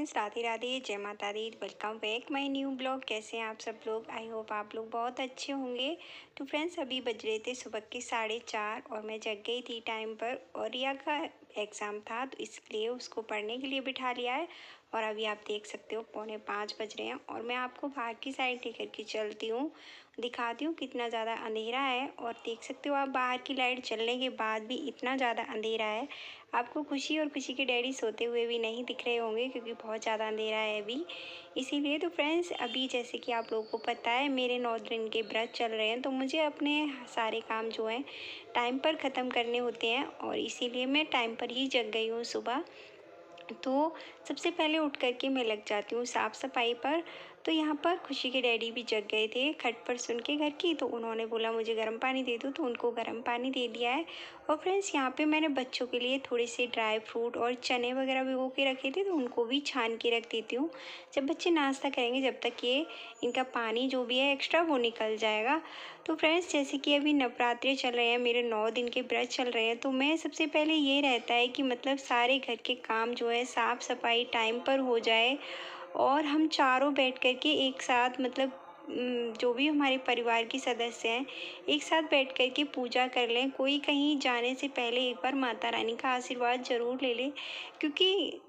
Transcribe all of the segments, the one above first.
Friends, Radhe Radhe, जय माता दी। Welcome back my new blog. कैसे हैं आप सब लोग? आई होप आप लोग बहुत अच्छे होंगे। तो फ्रेंड्स, अभी बज रहे थे सुबह के 4:30 और मैं जग गई थी टाइम पर। और रिया का एग्ज़ाम था तो इसलिए उसको पढ़ने के लिए बिठा लिया है। और अभी आप देख सकते हो 4:45 बज रहे हैं और मैं आपको बाहर की साइड लेकर के चलती हूँ, दिखाती हूँ कितना ज़्यादा अंधेरा है। और देख सकते हो आप, बाहर की लाइट चलने के बाद भी इतना ज़्यादा अंधेरा है। आपको खुशी और खुशी के डैडी सोते हुए भी नहीं दिख रहे होंगे क्योंकि बहुत ज़्यादा अंधेरा है अभी, इसीलिए। तो फ्रेंड्स, अभी जैसे कि आप लोगों को पता है मेरे 9 दिन के व्रत चल रहे हैं, तो मुझे अपने सारे काम जो हैं टाइम पर ख़त्म करने होते हैं और इसीलिए मैं टाइम पर ही जग गई हूँ सुबह। तो सबसे पहले उठ कर के मैं लग जाती हूँ साफ़ सफाई पर। तो यहाँ पर खुशी के डैडी भी जग गए थे खट पर सुन के घर की, तो उन्होंने बोला मुझे गर्म पानी दे दो, तो उनको गर्म पानी दे दिया है। और फ्रेंड्स, यहाँ पे मैंने बच्चों के लिए थोड़े से ड्राई फ्रूट और चने वगैरह भिगो के रखे थे, तो उनको भी छान के रख देती हूँ। जब बच्चे नाश्ता करेंगे जब तक ये इनका पानी जो भी है एक्स्ट्रा वो निकल जाएगा। तो फ्रेंड्स, जैसे कि अभी नवरात्रे चल रहे हैं, मेरे 9 दिन के व्रत चल रहे हैं, तो मैं सबसे पहले ये रहता है कि मतलब सारे घर के काम जो है साफ़ सफाई टाइम पर हो जाए और हम चारों बैठ कर के एक साथ मतलब जो भी हमारे परिवार के सदस्य हैं एक साथ बैठ कर के पूजा कर लें। कोई कहीं जाने से पहले एक बार माता रानी का आशीर्वाद ज़रूर ले लें, क्योंकि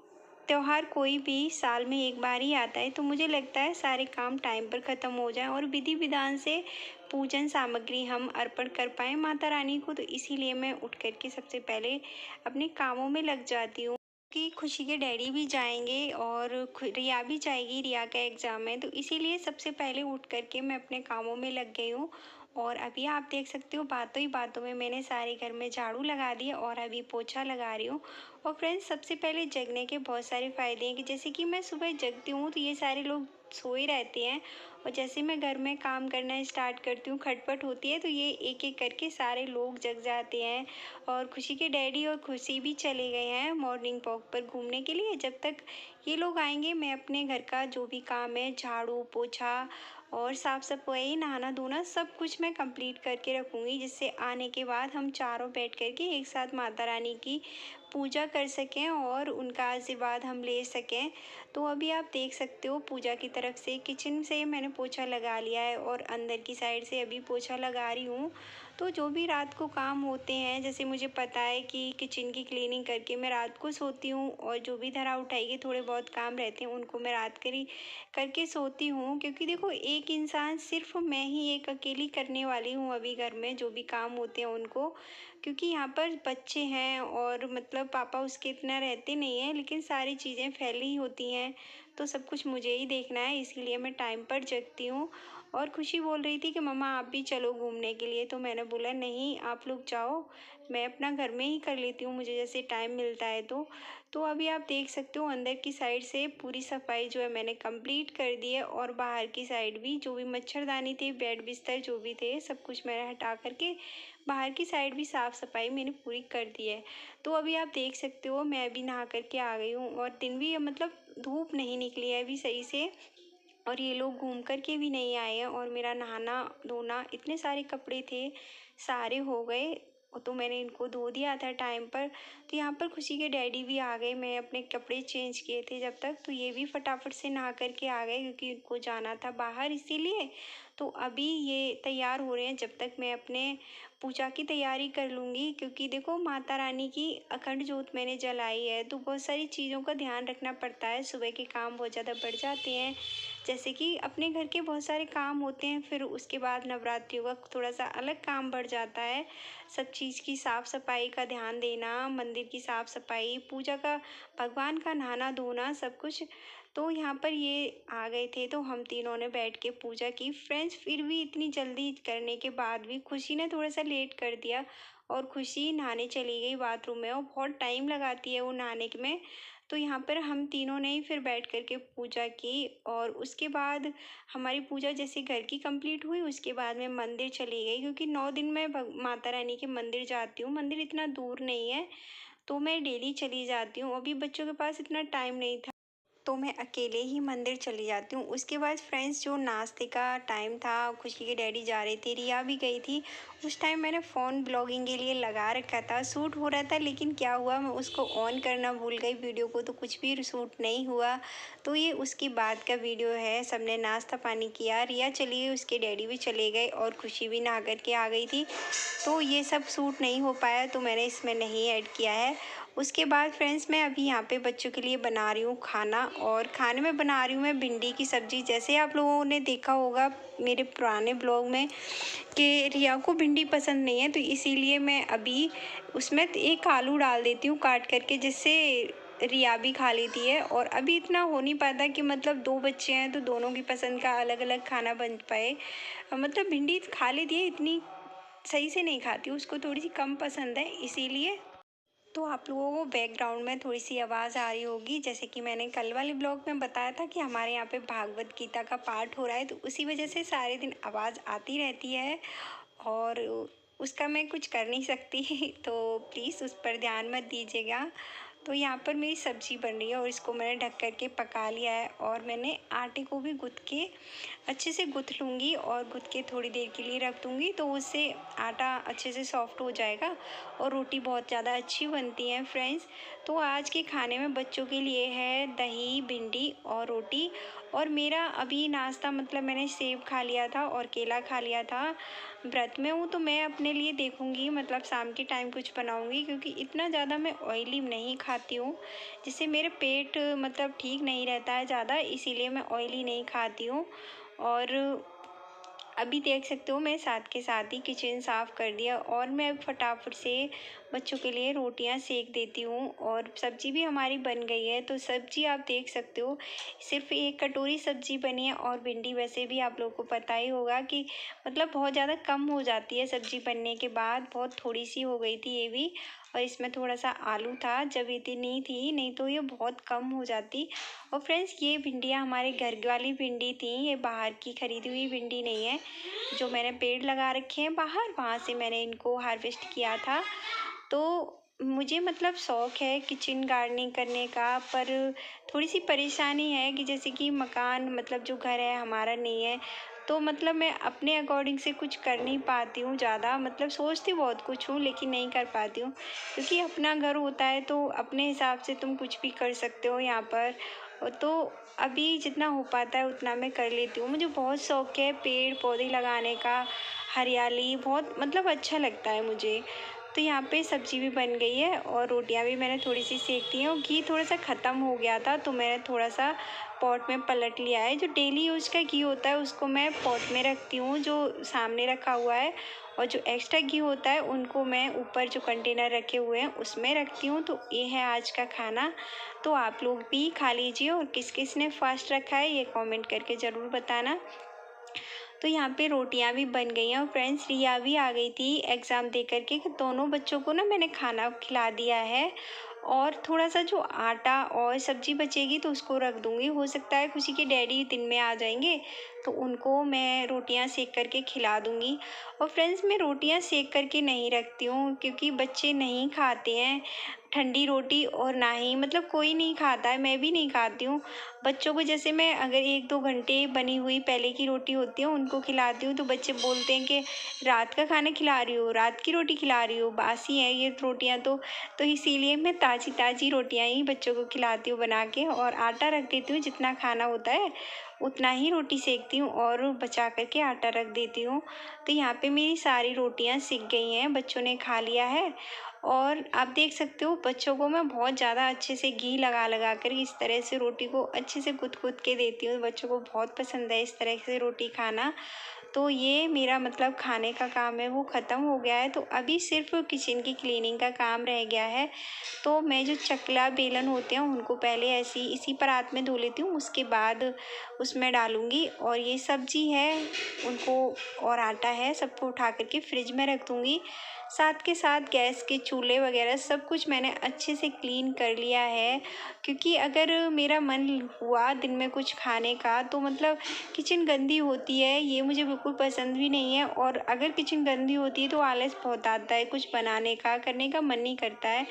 त्योहार कोई भी साल में एक बार ही आता है। तो मुझे लगता है सारे काम टाइम पर ख़त्म हो जाएं और विधि विधान से पूजन सामग्री हम अर्पण कर पाएँ माता रानी को। तो इसीलिए मैं उठ कर के सबसे पहले अपने कामों में लग जाती हूँ कि खुशी के डैडी भी जाएंगे और रिया भी जाएगी, रिया का एग्ज़ाम है, तो इसीलिए सबसे पहले उठ कर के मैं अपने कामों में लग गई हूँ। और अभी आप देख सकते हो बातों ही बातों में मैंने सारे घर में झाड़ू लगा दिया और अभी पोछा लगा रही हूँ। और फ्रेंड्स, सबसे पहले जगने के बहुत सारे फ़ायदे हैं कि जैसे कि मैं सुबह जगती हूँ तो ये सारे लोग सोए रहते हैं और जैसे मैं घर में काम करना स्टार्ट करती हूँ, खटपट होती है, तो ये एक एक करके सारे लोग जग जाते हैं। और खुशी के डैडी और खुशी भी चले गए हैं मॉर्निंग वॉक पर घूमने के लिए। जब तक ये लोग आएंगे मैं अपने घर का जो भी काम है झाड़ू पोछा और साफ़ सफाई नहाना धोना सब कुछ मैं कंप्लीट करके रखूँगी, जिससे आने के बाद हम चारों बैठ कर के एक साथ माता रानी की पूजा कर सकें और उनका आशीर्वाद हम ले सकें। तो अभी आप देख सकते हो पूजा की तरफ से किचन से मैंने पोछा लगा लिया है और अंदर की साइड से अभी पोछा लगा रही हूँ। तो जो भी रात को काम होते हैं, जैसे मुझे पता है कि किचन की क्लीनिंग करके मैं रात को सोती हूँ और जो भी धरा उठाई के थोड़े बहुत काम रहते हैं उनको मैं रात करके सोती हूँ, क्योंकि देखो एक इंसान सिर्फ मैं ही एक अकेली करने वाली हूँ अभी घर में जो भी काम होते हैं उनको, क्योंकि यहाँ पर बच्चे हैं और मतलब पापा उसके इतना रहते नहीं हैं, लेकिन सारी चीज़ें फैली होती हैं तो सब कुछ मुझे ही देखना है, इसीलिए मैं टाइम पर जगती हूँ। और खुशी बोल रही थी कि मम्मा आप भी चलो घूमने के लिए, तो मैंने बोला नहीं आप लोग जाओ, मैं अपना घर में ही कर लेती हूँ मुझे जैसे टाइम मिलता है। तो अभी आप देख सकते हो अंदर की साइड से पूरी सफाई जो है मैंने कंप्लीट कर दी है और बाहर की साइड भी जो भी मच्छरदानी थी बेड बिस्तर जो भी थे सब कुछ मैंने हटा करके बाहर की साइड भी साफ़ सफाई मैंने पूरी कर दी है। तो अभी आप देख सकते हो मैं अभी नहा करके आ गई हूँ और दिन भी मतलब धूप नहीं निकली है अभी सही से, और ये लोग घूम कर के भी नहीं आए हैं और मेरा नहाना धोना इतने सारे कपड़े थे सारे हो गए, तो मैंने इनको धो दिया था टाइम पर। तो यहाँ पर खुशी के डैडी भी आ गए, मैं अपने कपड़े चेंज किए थे जब तक, तो ये भी फटाफट से नहा करके आ गए क्योंकि उनको जाना था बाहर इसीलिए। तो अभी ये तैयार हो रहे हैं, जब तक मैं अपने पूजा की तैयारी कर लूँगी, क्योंकि देखो माता रानी की अखंड जोत मैंने जलाई है तो बहुत सारी चीज़ों का ध्यान रखना पड़ता है। सुबह के काम बहुत ज़्यादा बढ़ जाते हैं, जैसे कि अपने घर के बहुत सारे काम होते हैं, फिर उसके बाद नवरात्रियों का थोड़ा सा अलग काम बढ़ जाता है। सब चीज़ की साफ़ सफाई का ध्यान देना, मंदिर की साफ़ सफाई, पूजा का, भगवान का नहाना धोना सब कुछ। तो यहाँ पर ये आ गए थे तो हम तीनों ने बैठ के पूजा की। फ्रेंड्स, फिर भी इतनी जल्दी करने के बाद भी खुशी ने थोड़ा सा लेट कर दिया और खुशी नहाने चली गई बाथरूम में और बहुत टाइम लगाती है वो नहाने में। तो यहाँ पर हम तीनों ने ही फिर बैठ कर के पूजा की और उसके बाद हमारी पूजा जैसे घर की कंप्लीट हुई उसके बाद मैं मंदिर चली गई, क्योंकि 9 दिन मैं माता रानी के मंदिर जाती हूँ। मंदिर इतना दूर नहीं है तो मैं डेली चली जाती हूँ। अभी बच्चों के पास इतना टाइम नहीं था तो मैं अकेले ही मंदिर चली जाती हूँ। उसके बाद फ्रेंड्स जो नाश्ते का टाइम था, खुशी के डैडी जा रहे थे, रिया भी गई थी। उस टाइम मैंने फ़ोन ब्लॉगिंग के लिए लगा रखा था, शूट हो रहा था, लेकिन क्या हुआ मैं उसको ऑन करना भूल गई वीडियो को, तो कुछ भी शूट नहीं हुआ। तो ये उसकी बाद का वीडियो है। सबने नाश्ता पानी किया, रिया चली गई, उसके डैडी भी चले गए और खुशी भी नहा कर के आ गई थी। तो ये सब शूट नहीं हो पाया, तो मैंने इसमें नहीं ऐड किया है। उसके बाद फ्रेंड्स मैं अभी यहाँ पे बच्चों के लिए बना रही हूँ खाना, और खाने में बना रही हूँ मैं भिंडी की सब्ज़ी। जैसे आप लोगों ने देखा होगा मेरे पुराने ब्लॉग में कि रिया को भिंडी पसंद नहीं है, तो इसीलिए मैं अभी उसमें एक आलू डाल देती हूँ काट करके, जिससे रिया भी खा लेती है। और अभी इतना हो नहीं पाता कि मतलब 2 बच्चे हैं तो दोनों की पसंद का अलग-अलग खाना बन पाए। मतलब भिंडी खा लेती है, इतनी सही से नहीं खाती, उसको थोड़ी सी कम पसंद है इसीलिए। तो आप लोगों को बैकग्राउंड में थोड़ी सी आवाज़ आ रही होगी, जैसे कि मैंने कल वाले ब्लॉग में बताया था कि हमारे यहाँ पे भागवत गीता का पाठ हो रहा है, तो उसी वजह से सारे दिन आवाज़ आती रहती है और उसका मैं कुछ कर नहीं सकती तो प्लीज़ उस पर ध्यान मत दीजिएगा। तो यहाँ पर मेरी सब्ज़ी बन रही है और इसको मैंने ढक कर के पका लिया है, और मैंने आटे को भी गूँथ के अच्छे से गूँथ लूँगी और गूँथ के थोड़ी देर के लिए रख दूँगी, तो उससे आटा अच्छे से सॉफ्ट हो जाएगा और रोटी बहुत ज़्यादा अच्छी बनती है फ्रेंड्स। तो आज के खाने में बच्चों के लिए है दही, भिंडी और रोटी। और मेरा अभी नाश्ता मतलब मैंने सेब खा लिया था और केला खा लिया था। व्रत में हूँ तो मैं अपने लिए देखूँगी, मतलब शाम के टाइम कुछ बनाऊँगी, क्योंकि इतना ज़्यादा मैं ऑयली नहीं खाती हूँ, जिससे मेरे पेट मतलब ठीक नहीं रहता है ज़्यादा, इसीलिए मैं ऑयली नहीं खाती हूँ। और अभी देख सकते हो मैं साथ के साथ ही किचन साफ़ कर दिया, और मैं अब फटाफट से बच्चों के लिए रोटियां सेक देती हूँ। और सब्ज़ी भी हमारी बन गई है, तो सब्ज़ी आप देख सकते हो सिर्फ 1 कटोरी सब्ज़ी बनी है, और भिंडी वैसे भी आप लोगों को पता ही होगा कि मतलब बहुत ज़्यादा कम हो जाती है सब्ज़ी बनने के बाद, बहुत थोड़ी सी हो गई थी ये भी। और इसमें थोड़ा सा आलू था, जब इतनी थी, नहीं तो ये बहुत कम हो जाती। और फ्रेंड्स ये भिंडियाँ हमारे घर वाली भिंडी थी, ये बाहर की खरीदी हुई भिंडी नहीं है। जो मैंने पेड़ लगा रखे हैं बाहर, वहाँ से मैंने इनको हार्वेस्ट किया था। तो मुझे मतलब शौक़ है किचन गार्डनिंग करने का, पर थोड़ी सी परेशानी है कि जैसे कि मकान मतलब जो घर है हमारा नहीं है, तो मतलब मैं अपने अकॉर्डिंग से कुछ कर नहीं पाती हूँ ज़्यादा, मतलब सोचती बहुत कुछ हूँ लेकिन नहीं कर पाती हूँ, क्योंकि अपना घर होता है तो अपने हिसाब से तुम कुछ भी कर सकते हो यहाँ पर। तो अभी जितना हो पाता है उतना मैं कर लेती हूँ। मुझे बहुत शौक़ है पेड़ पौधे लगाने का, हरियाली बहुत मतलब अच्छा लगता है मुझे। तो यहाँ पे सब्ज़ी भी बन गई है और रोटियाँ भी मैंने थोड़ी सी सेक दी हैं, और घी थोड़ा सा ख़त्म हो गया था तो मैंने थोड़ा सा पॉट में पलट लिया है। जो डेली यूज़ का घी होता है उसको मैं पॉट में रखती हूँ, जो सामने रखा हुआ है, और जो एक्स्ट्रा घी होता है उनको मैं ऊपर जो कंटेनर रखे हुए हैं उसमें रखती हूँ। तो ये है आज का खाना, तो आप लोग भी खा लीजिए, और किस किस ने फास्ट रखा है ये कमेंट करके ज़रूर बताना। तो यहाँ पे रोटियाँ भी बन गई हैं, और फ्रेंड्स रिया भी आ गई थी एग्ज़ाम दे कर के, कि दोनों बच्चों को ना मैंने खाना खिला दिया है। और थोड़ा सा जो आटा और सब्ज़ी बचेगी तो उसको रख दूँगी, हो सकता है खुशी के डैडी दिन में आ जाएंगे तो उनको मैं रोटियां सेक करके खिला दूँगी। और फ्रेंड्स मैं रोटियां सेक करके नहीं रखती हूँ, क्योंकि बच्चे नहीं खाते हैं ठंडी रोटी, और ना ही मतलब कोई नहीं खाता है, मैं भी नहीं खाती हूँ। बच्चों को जैसे मैं अगर 1-2 घंटे बनी हुई पहले की रोटी होती है उनको खिलाती हूँ, तो बच्चे बोलते हैं कि रात का खाना खिला रही हो, रात की रोटी खिला रही हो, बासी है ये रोटियाँ तो इसीलिए मैं ताज़ी रोटियाँ ही बच्चों को खिलाती हूँ बना के, और आटा रख देती हूँ, जितना खाना होता है उतना ही रोटी सेकती हूँ और बचा कर के आटा रख देती हूँ। तो यहाँ पे मेरी सारी रोटियाँ सिक गई हैं, बच्चों ने खा लिया है। और आप देख सकते हो बच्चों को मैं बहुत ज़्यादा अच्छे से घी लगा कर इस तरह से रोटी को अच्छे से गूँथ के देती हूँ। बच्चों को बहुत पसंद है इस तरह से रोटी खाना। तो ये मेरा मतलब खाने का काम है वो ख़त्म हो गया है, तो अभी सिर्फ किचन की क्लीनिंग का काम रह गया है। तो मैं जो चकला बेलन होते हैं उनको पहले ऐसे ही इसी परात में धो लेती हूँ, उसके बाद उसमें डालूँगी, और ये सब्ज़ी है उनको और आटा है सबको उठा कर के फ्रिज में रख दूँगी। साथ के साथ गैस के चूल्हे वगैरह सब कुछ मैंने अच्छे से क्लीन कर लिया है, क्योंकि अगर मेरा मन हुआ दिन में कुछ खाने का तो मतलब किचन गंदी होती है, ये मुझे बिल्कुल पसंद भी नहीं है। और अगर किचन गंदी होती है तो आलस बहुत आता है, कुछ बनाने का करने का मन नहीं करता है।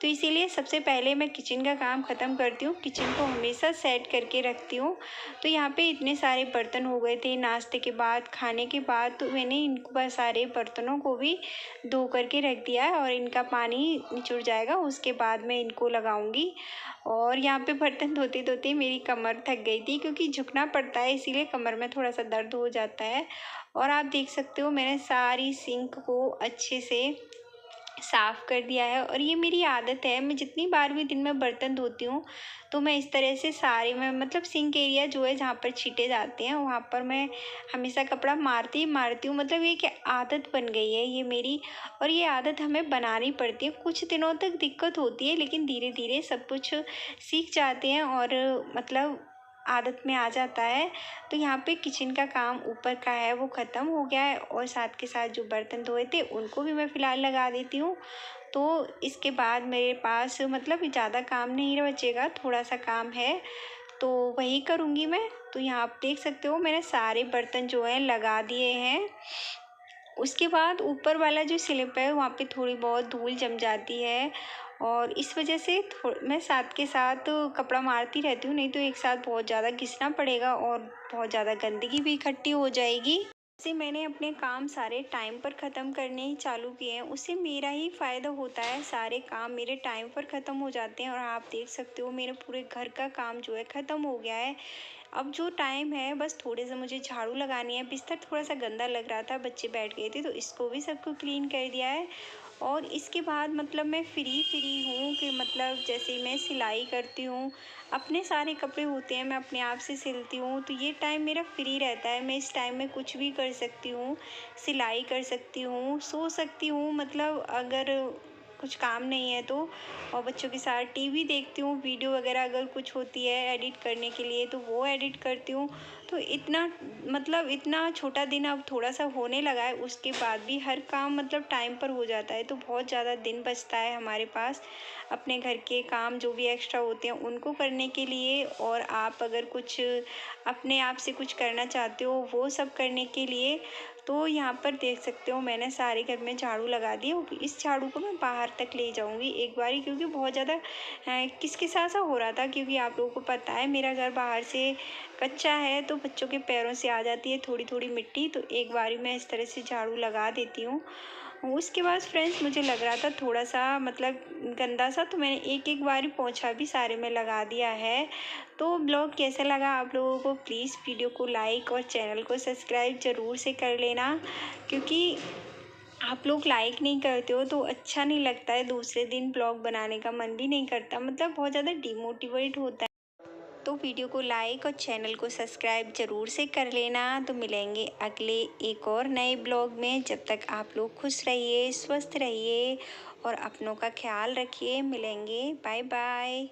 तो इसीलिए सबसे पहले मैं किचन का काम ख़त्म करती हूँ। किचन को हमेशा सेट करके रखती हूँ। तो यहाँ पे इतने सारे बर्तन हो गए थे नाश्ते के बाद, खाने के बाद, तो मैंने इनको बस सारे बर्तनों को भी धो करके रख दिया है और इनका पानी निचुड़ जाएगा, उसके बाद मैं इनको लगाऊंगी। और यहाँ पे बर्तन धोते धोते मेरी कमर थक गई थी, क्योंकि झुकना पड़ता है, इसीलिए कमर में थोड़ा सा दर्द हो जाता है। और आप देख सकते हो मैंने सारी सिंक को अच्छे से साफ़ कर दिया है। और ये मेरी आदत है, मैं जितनी बार भी दिन में बर्तन धोती हूँ तो मैं इस तरह से सारे में मतलब सिंक एरिया जो है जहाँ पर छींटे जाते हैं वहाँ पर मैं हमेशा कपड़ा मारती हूँ। मतलब ये कि आदत बन गई है ये मेरी, और ये आदत हमें बनानी पड़ती है। कुछ दिनों तक दिक्कत होती है, लेकिन धीरे धीरे सब कुछ सीख जाते हैं और मतलब आदत में आ जाता है। तो यहाँ पे किचन का काम ऊपर का है वो ख़त्म हो गया है, और साथ के साथ जो बर्तन धोए थे उनको भी मैं फ़िलहाल लगा देती हूँ। तो इसके बाद मेरे पास मतलब ज़्यादा काम नहीं बचेगा, थोड़ा सा काम है तो वही करूँगी मैं। तो यहाँ आप देख सकते हो मैंने सारे बर्तन जो हैं लगा दिए हैं। उसके बाद ऊपर वाला जो स्लैब है वहाँ पे थोड़ी बहुत धूल जम जाती है, और इस वजह से मैं साथ के साथ कपड़ा मारती रहती हूँ, नहीं तो एक साथ बहुत ज़्यादा घिसना पड़ेगा और बहुत ज़्यादा गंदगी भी इकट्ठी हो जाएगी। जैसे मैंने अपने काम सारे टाइम पर ख़त्म करने ही चालू किए हैं, उससे मेरा ही फ़ायदा होता है, सारे काम मेरे टाइम पर ख़त्म हो जाते हैं। और आप देख सकते हो मेरे पूरे घर का काम जो है ख़त्म हो गया है। अब जो टाइम है बस थोड़े से मुझे झाड़ू लगानी है। बिस्तर थोड़ा सा गंदा लग रहा था, बच्चे बैठ गए थे तो इसको भी सबको क्लीन कर दिया है। और इसके बाद मतलब मैं फ्री हूँ कि मतलब जैसे मैं सिलाई करती हूँ, अपने सारे कपड़े होते हैं मैं अपने आप से सिलती हूँ, तो ये टाइम मेरा फ्री रहता है। मैं इस टाइम में कुछ भी कर सकती हूँ, सिलाई कर सकती हूँ, सो सकती हूँ, मतलब अगर कुछ काम नहीं है तो। और बच्चों के साथ टीवी देखती हूँ, वीडियो वगैरह अगर कुछ होती है एडिट करने के लिए तो वो एडिट करती हूँ। तो इतना मतलब इतना छोटा दिन अब थोड़ा सा होने लगा है, उसके बाद भी हर काम मतलब टाइम पर हो जाता है। तो बहुत ज़्यादा दिन बचता है हमारे पास अपने घर के काम जो भी एक्स्ट्रा होते हैं उनको करने के लिए। और आप अगर कुछ अपने आप से कुछ करना चाहते हो वो सब करने के लिए, तो यहाँ पर देख सकते हो मैंने सारे घर में झाड़ू लगा दी। इस झाड़ू को मैं बाहर तक ले जाऊँगी एक बारी, क्योंकि बहुत ज़्यादा किसकिसा सा हो रहा था, क्योंकि आप लोगों को पता है मेरा घर बाहर से कच्चा है तो बच्चों के पैरों से आ जाती है थोड़ी थोड़ी मिट्टी। तो एक बारी मैं इस तरह से झाड़ू लगा देती हूँ। उसके बाद फ्रेंड्स मुझे लग रहा था थोड़ा सा मतलब गंदा सा, तो मैंने एक एक बारी पोंछा भी सारे में लगा दिया है। तो ब्लॉग कैसा लगा आप लोगों को, प्लीज़ वीडियो को लाइक और चैनल को सब्सक्राइब ज़रूर से कर लेना, क्योंकि आप लोग लाइक नहीं करते हो तो अच्छा नहीं लगता है, दूसरे दिन ब्लॉग बनाने का मन भी नहीं करता, मतलब बहुत ज़्यादा डिमोटिवेट होता है। तो वीडियो को लाइक और चैनल को सब्सक्राइब ज़रूर से कर लेना। तो मिलेंगे अगले एक और नए ब्लॉग में, जब तक आप लोग खुश रहिए, स्वस्थ रहिए और अपनों का ख्याल रखिए। मिलेंगे, बाय बाय।